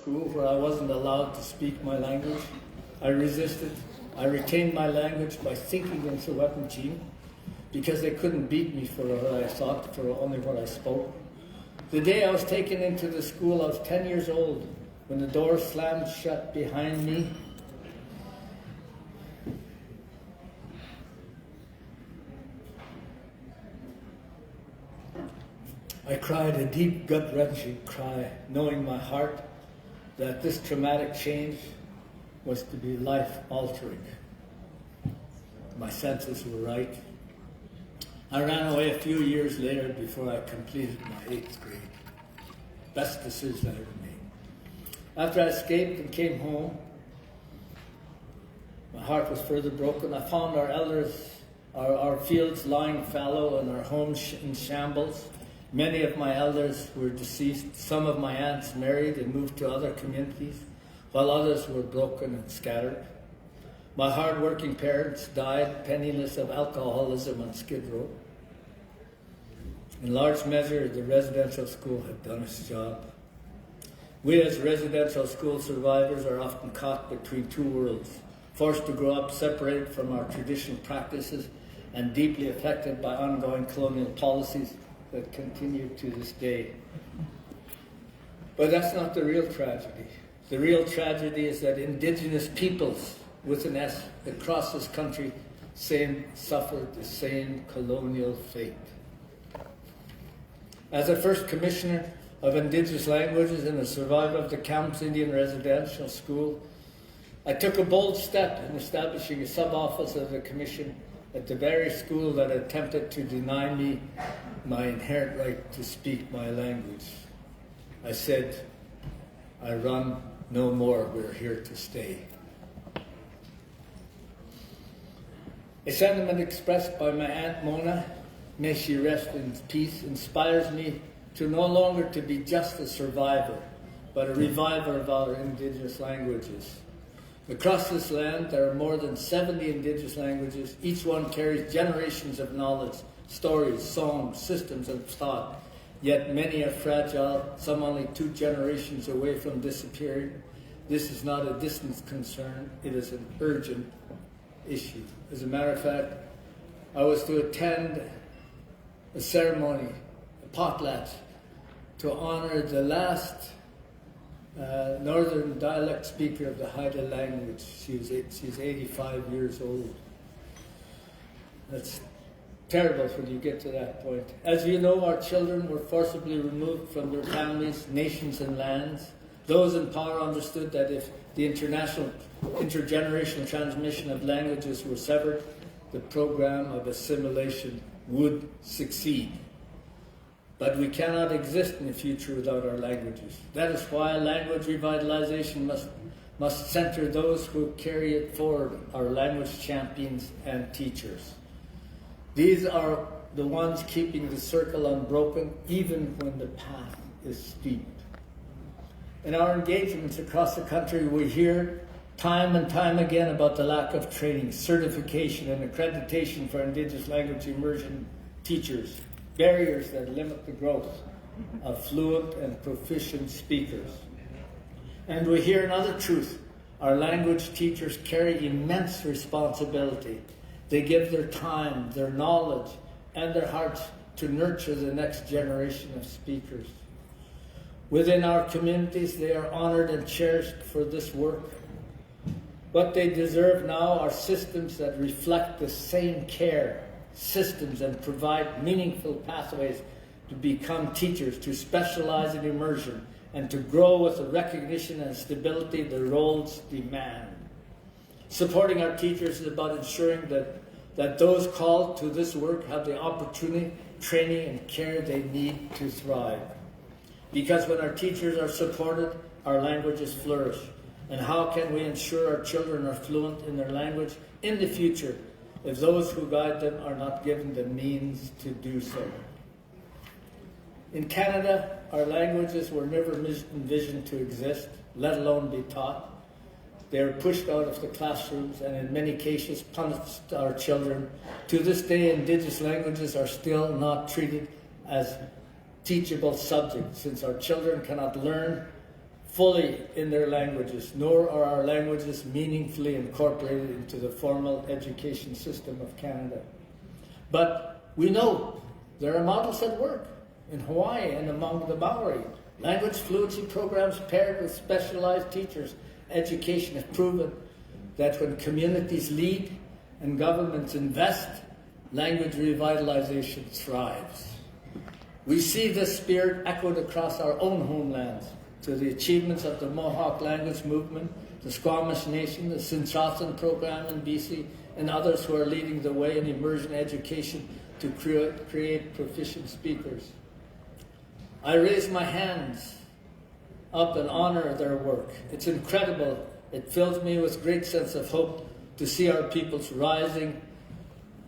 school where I wasn't allowed to speak my language. I resisted. I retained my language by thinking in Tsiwet'en because they couldn't beat me for what I thought, for only what I spoke. The day I was taken into the school, I was 10 years old. When the door slammed shut behind me, I cried a deep, gut-wrenching cry, knowing in my heart that this traumatic change was to be life-altering. My senses were right. I ran away a few years later before I completed my 8th grade. Best decision I ever made. After I escaped and came home, my heart was further broken. I found our elders, our fields lying fallow and our homes in shambles. Many of my elders were deceased. Some of my aunts married and moved to other communities, while others were broken and scattered. My hard-working parents died penniless of alcoholism on Skid Row. In large measure, the residential school had done its job. We as residential school survivors are often caught between two worlds, forced to grow up separated from our traditional practices and deeply affected by ongoing colonial policies that continue to this day. But that's not the real tragedy. The real tragedy is that Indigenous peoples, with an S, across this country suffered the same colonial fate. As a first commissioner of Indigenous languages and a survivor of the Camps Indian Residential School, I took a bold step in establishing a sub-office of the commission at the very school that attempted to deny me my inherent right to speak my language. I said, I run no more, we're here to stay. A sentiment expressed by my Aunt Mona, may she rest in peace, inspires me to no longer to be just a survivor, but a reviver of our Indigenous languages. Across this land, there are more than 70 Indigenous languages. Each one carries generations of knowledge, stories, songs, systems of thought. Yet many are fragile, some only 2 generations away from disappearing. This is not a distant concern, it is an urgent issue. As a matter of fact, I was to attend a ceremony, a potlatch, to honor the last northern dialect speaker of the Haida language. She's 85 years old. That's terrible when you get to that point. As you know, our children were forcibly removed from their families, nations, and lands. Those in power understood that if the intergenerational transmission of languages were severed, the program of assimilation would succeed. But we cannot exist in the future without our languages. That is why language revitalization must center those who carry it forward, our language champions and teachers. These are the ones keeping the circle unbroken, even when the path is steep. In our engagements across the country, we hear time and time again about the lack of training, certification, and accreditation for Indigenous language immersion teachers, barriers that limit the growth of fluent and proficient speakers. And we hear another truth. Our language teachers carry immense responsibility. They give their time, their knowledge, and their hearts to nurture the next generation of speakers. Within our communities, they are honored and cherished for this work. What they deserve now are systems that reflect the same care, systems and provide meaningful pathways to become teachers, to specialize in immersion, and to grow with the recognition and stability their roles demand. Supporting our teachers is about ensuring that those called to this work have the opportunity, training, and care they need to thrive. Because when our teachers are supported, our languages flourish. And how can we ensure our children are fluent in their language in the future if those who guide them are not given the means to do so? In Canada, our languages were never envisioned to exist, let alone be taught. They are pushed out of the classrooms and in many cases punished our children. To this day, Indigenous languages are still not treated as teachable subjects, since our children cannot learn fully in their languages, nor are our languages meaningfully incorporated into the formal education system of Canada. But we know there are models at work in Hawaii and among the Maori. Language fluency programs paired with specialized teachers. Education has proven that when communities lead and governments invest, language revitalization thrives. We see this spirit echoed across our own homelands through the achievements of the Mohawk language movement, the Squamish Nation, the Sinsathan program in BC, and others who are leading the way in immersion education to create proficient speakers. I raise my hands up and honor their work. It's incredible. It fills me with great sense of hope to see our peoples raising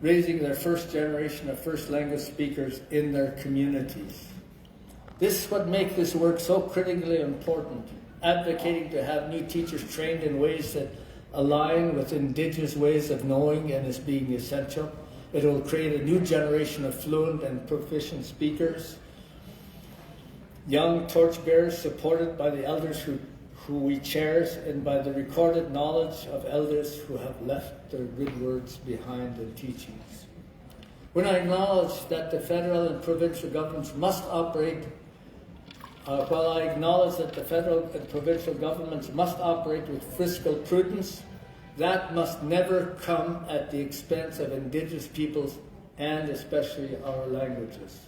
their first generation of first language speakers in their communities. This is what makes this work so critically important, advocating to have new teachers trained in ways that align with Indigenous ways of knowing and as being essential. It will create a new generation of fluent and proficient speakers. Young torchbearers supported by the elders who we cherish and by the recorded knowledge of elders who have left their good words behind in teachings. When I acknowledge that the federal and provincial governments must operate with fiscal prudence, that must never come at the expense of Indigenous peoples and especially our languages.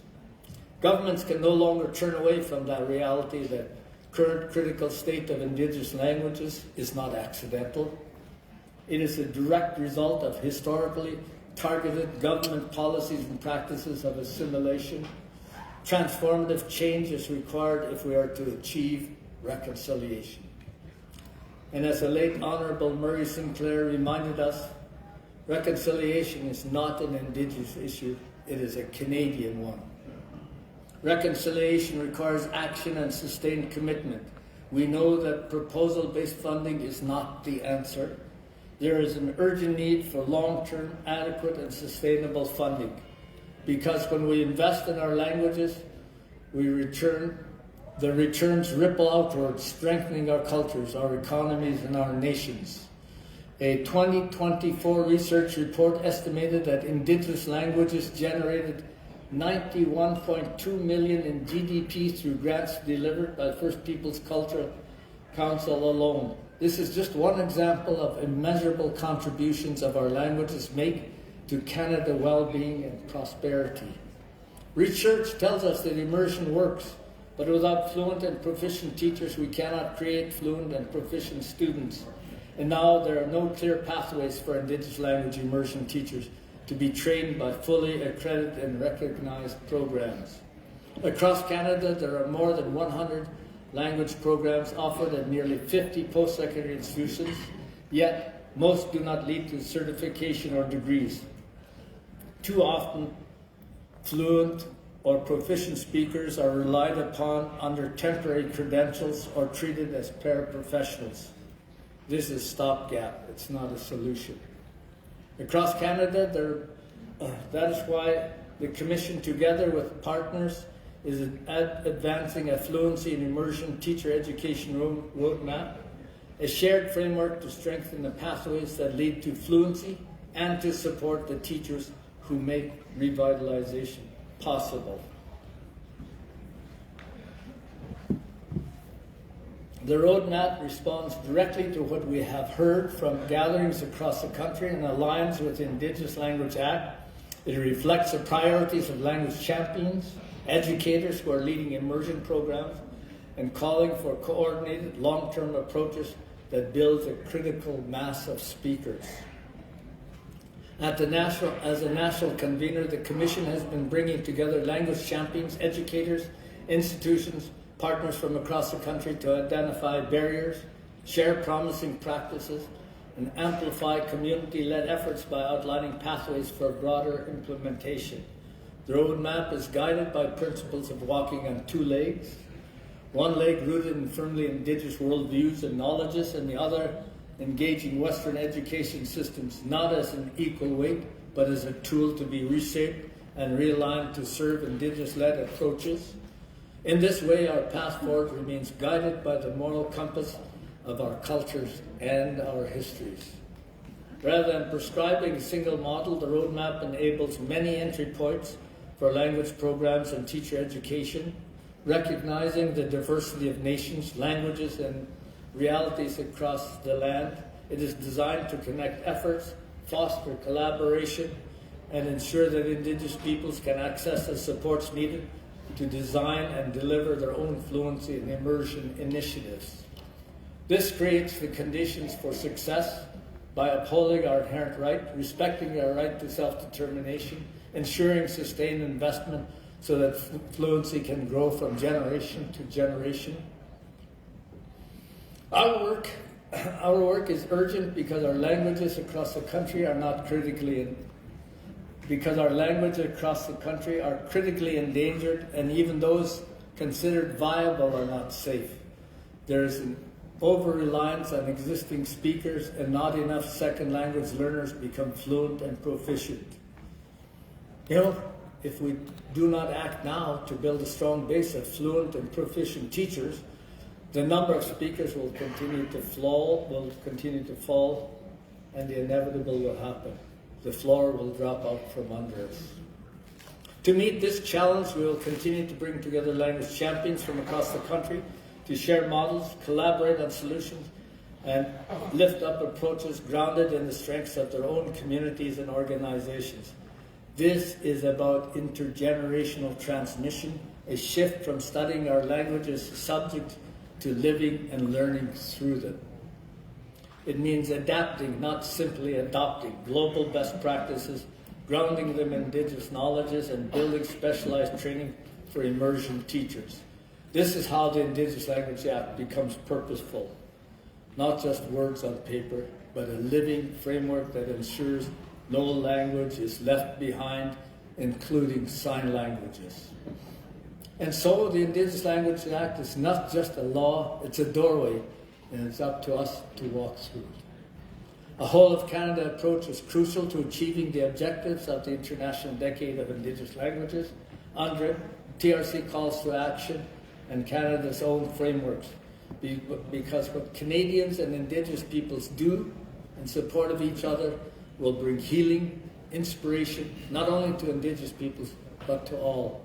Governments can no longer turn away from that reality that current critical state of Indigenous languages is not accidental. It is a direct result of historically targeted government policies and practices of assimilation. Transformative change is required if we are to achieve reconciliation. And as the late Honourable Murray Sinclair reminded us, reconciliation is not an Indigenous issue, it is a Canadian one. Reconciliation requires action and sustained commitment. We know that proposal-based funding is not the answer. There is an urgent need for long-term, adequate and sustainable funding, because when we invest in our languages, the returns ripple outwards, strengthening our cultures, our economies, and our nations. A 2024 research report estimated that Indigenous languages generated $91.2 million in GDP through grants delivered by First Peoples Cultural Council alone. This is just one example of immeasurable contributions of our languages make to Canada well-being and prosperity. Research tells us that immersion works, but without fluent and proficient teachers, we cannot create fluent and proficient students. And now there are no clear pathways for Indigenous language immersion teachers to be trained by fully accredited and recognized programs. Across Canada, there are more than 100 language programs offered at nearly 50 post-secondary institutions, yet most do not lead to certification or degrees. Too often, fluent or proficient speakers are relied upon under temporary credentials or treated as paraprofessionals. This is stopgap, it's not a solution. Across Canada, that is why the Commission, together with partners, is advancing a fluency and immersion teacher education roadmap, a shared framework to strengthen the pathways that lead to fluency and to support the teachers who make revitalization possible. The roadmap responds directly to what we have heard from gatherings across the country and aligns with the Indigenous Language Act. It reflects the priorities of language champions, educators who are leading immersion programs, and calling for coordinated long-term approaches that build a critical mass of speakers. As a national convener, the Commission has been bringing together language champions, educators, institutions, partners from across the country to identify barriers, share promising practices, and amplify community-led efforts by outlining pathways for broader implementation. The roadmap is guided by principles of walking on two legs, one leg rooted in firmly Indigenous worldviews and knowledges, and the other engaging Western education systems not as an equal weight, but as a tool to be reshaped and realigned to serve Indigenous-led approaches. In this way, our path forward remains guided by the moral compass of our cultures and our histories. Rather than prescribing a single model, the roadmap enables many entry points for language programs and teacher education, recognizing the diversity of nations, languages, and realities across the land. It is designed to connect efforts, foster collaboration, and ensure that Indigenous peoples can access the supports needed to design and deliver their own fluency and immersion initiatives. This creates the conditions for success by upholding our inherent right, respecting our right to self-determination, ensuring sustained investment so that fluency can grow from generation to generation. Our work is urgent because our languages across the country are critically endangered, and even those considered viable are not safe. There is an over-reliance on existing speakers, and not enough second language learners become fluent and proficient. If we do not act now to build a strong base of fluent and proficient teachers, the number of speakers will continue to fall, and the inevitable will happen. The floor will drop out from under us. To meet this challenge, we will continue to bring together language champions from across the country to share models, collaborate on solutions, and lift up approaches grounded in the strengths of their own communities and organizations. This is about intergenerational transmission, a shift from studying our languages subject to living and learning through them. It means adapting, not simply adopting, global best practices, grounding them in Indigenous knowledges, and building specialized training for immersion teachers. This is how the Indigenous Language Act becomes purposeful, not just words on paper, but a living framework that ensures no language is left behind, including sign languages. And so the Indigenous Language Act is not just a law, it's a doorway, and it's up to us to walk through it. A whole of Canada approach is crucial to achieving the objectives of the International Decade of Indigenous Languages, UNDRIP, TRC calls to action, and Canada's own frameworks. Because what Canadians and Indigenous peoples do in support of each other will bring healing, inspiration, not only to Indigenous peoples, but to all.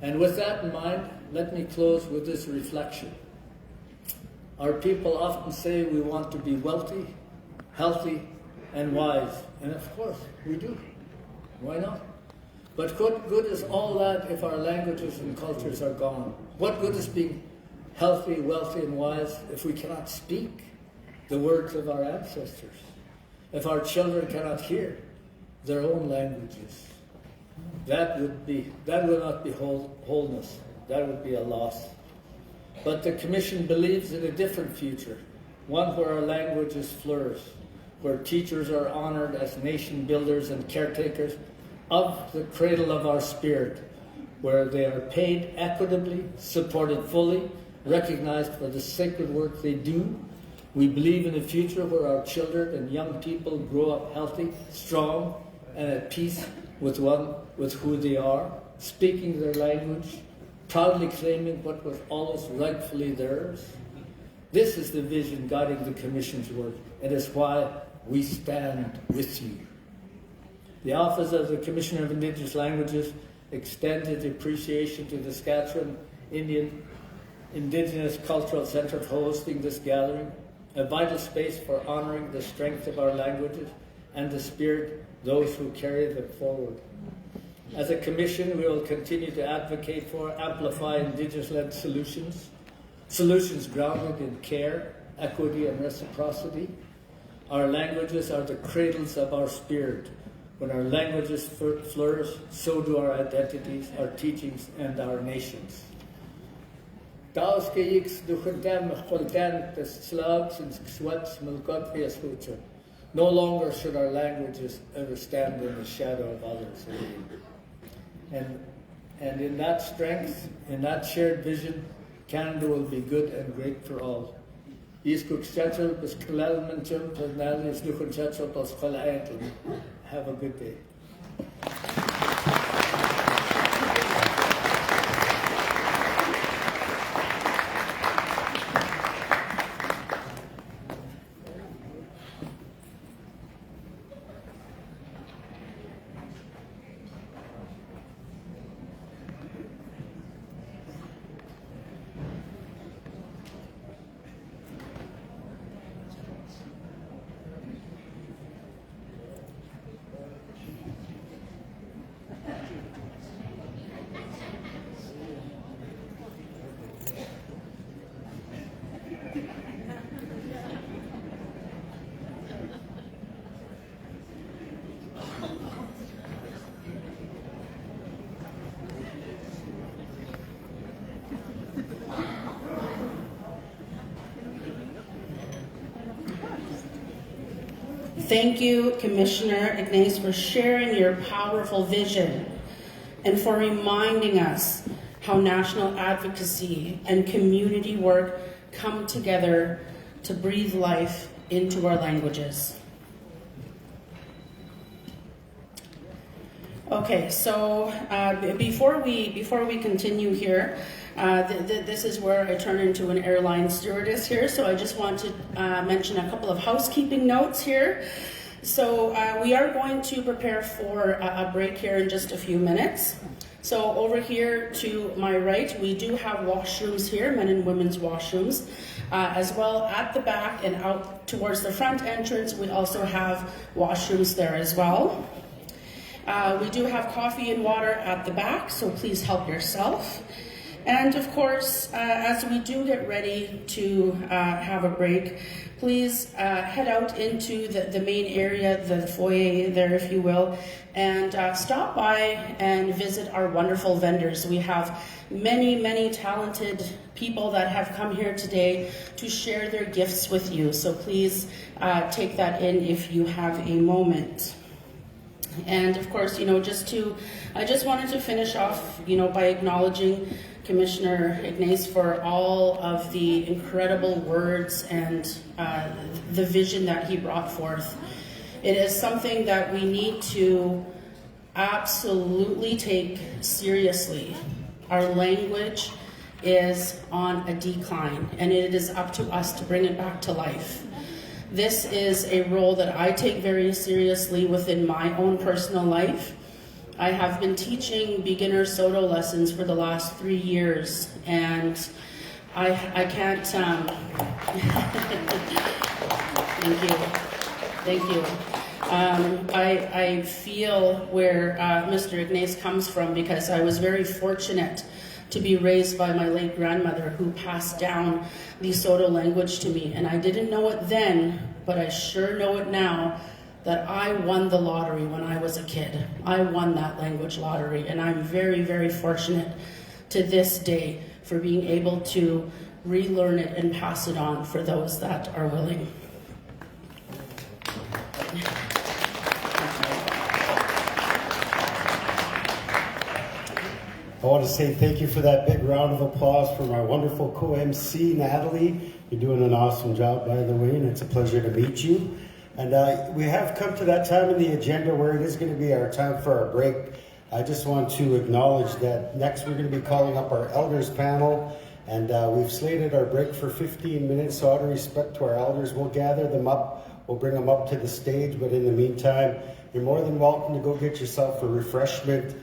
And with that in mind, let me close with this reflection. Our people often say we want to be wealthy, healthy, and wise. And of course, we do. Why not? But what good is all that if our languages and cultures are gone? What good is being healthy, wealthy, and wise if we cannot speak the words of our ancestors? If our children cannot hear their own languages? That would not be wholeness. That would be a loss. But the Commission believes in a different future, one where our languages flourish, where teachers are honored as nation builders and caretakers of the cradle of our spirit, where they are paid equitably, supported fully, recognized for the sacred work they do. We believe in a future where our children and young people grow up healthy, strong, and at peace with who they are, speaking their language, proudly claiming what was always rightfully theirs. This is the vision guiding the Commission's work. It is why we stand with you. The Office of the Commissioner of Indigenous Languages extends its appreciation to the Saskatchewan Indigenous Cultural Centre for hosting this gathering, a vital space for honouring the strength of our languages and the spirit those who carry them forward. As a Commission, we will continue to advocate for, amplify Indigenous-led solutions grounded in care, equity, and reciprocity. Our languages are the cradles of our spirit. When our languages flourish, so do our identities, our teachings, and our nations. No longer should our languages ever stand in the shadow of others. And in that strength, in that shared vision, Canada will be good and great for all. Have a good day. Thank you, Commissioner Ignace, for sharing your powerful vision and for reminding us how national advocacy and community work come together to breathe life into our languages. Okay, so before we continue here, this is where I turn into an airline stewardess here, so I just want to mention a couple of housekeeping notes here. So we are going to prepare for a break here in just a few minutes. So over here to my right, we do have washrooms here, men and women's washrooms. As well at the back and out towards the front entrance, we also have washrooms there as well. We do have coffee and water at the back, so please help yourself. And of course, as we do get ready to have a break, please head out into the main area, the foyer there, if you will, and stop by and visit our wonderful vendors. We have many talented people that have come here today to share their gifts with you. So please take that in if you have a moment. And of course, I just wanted to finish off, by acknowledging Commissioner Ignace for all of the incredible words and the vision that he brought forth. It is something that we need to absolutely take seriously. Our language is on a decline, and it is up to us to bring it back to life. This is a role that I take very seriously within my own personal life. I have been teaching beginner Soto lessons for the last 3 years, and I can't, thank you. I feel where Mr. Ignace comes from, because I was very fortunate to be raised by my late grandmother, who passed down the Soto language to me. And I didn't know it then, but I sure know it now, that I won the lottery when I was a kid. I won that language lottery, and I'm very fortunate to this day for being able to relearn it and pass it on for those that are willing. I want to say thank you for that big round of applause for my wonderful co-MC, Natalie. You're doing an awesome job, by the way, and it's a pleasure to meet you. And we have come to that time in the agenda where it is going to be our time for our break. I just want to acknowledge that next we're going to be calling up our elders panel, and we've slated our break for 15 minutes, so out of respect to our elders, we'll gather them up, we'll bring them up to the stage, but in the meantime, you're more than welcome to go get yourself a refreshment.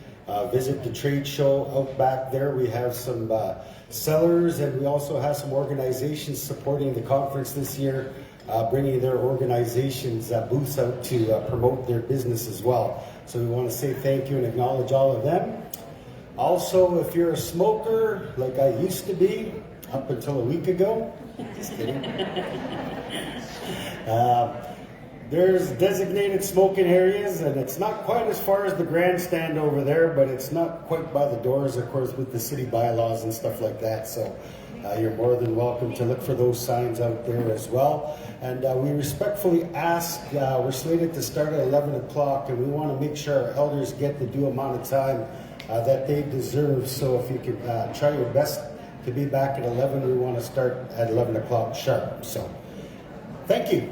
Visit the trade show out back there. We have some sellers, and we also have some organizations supporting the conference this year, bringing their organizations booths out to promote their business as well. So we want to say thank you and acknowledge all of them. Also, if you're a smoker, like I used to be, up until a week ago, just kidding. There's designated smoking areas, and it's not quite as far as the grandstand over there, but it's not quite by the doors, of course, with the city bylaws and stuff like that. So you're more than welcome to look for those signs out there as well. And we respectfully ask, we're slated to start at 11 o'clock, and we want to make sure our elders get the due amount of time that they deserve. So if you could try your best to be back at 11, we want to start at 11 o'clock sharp. So thank you.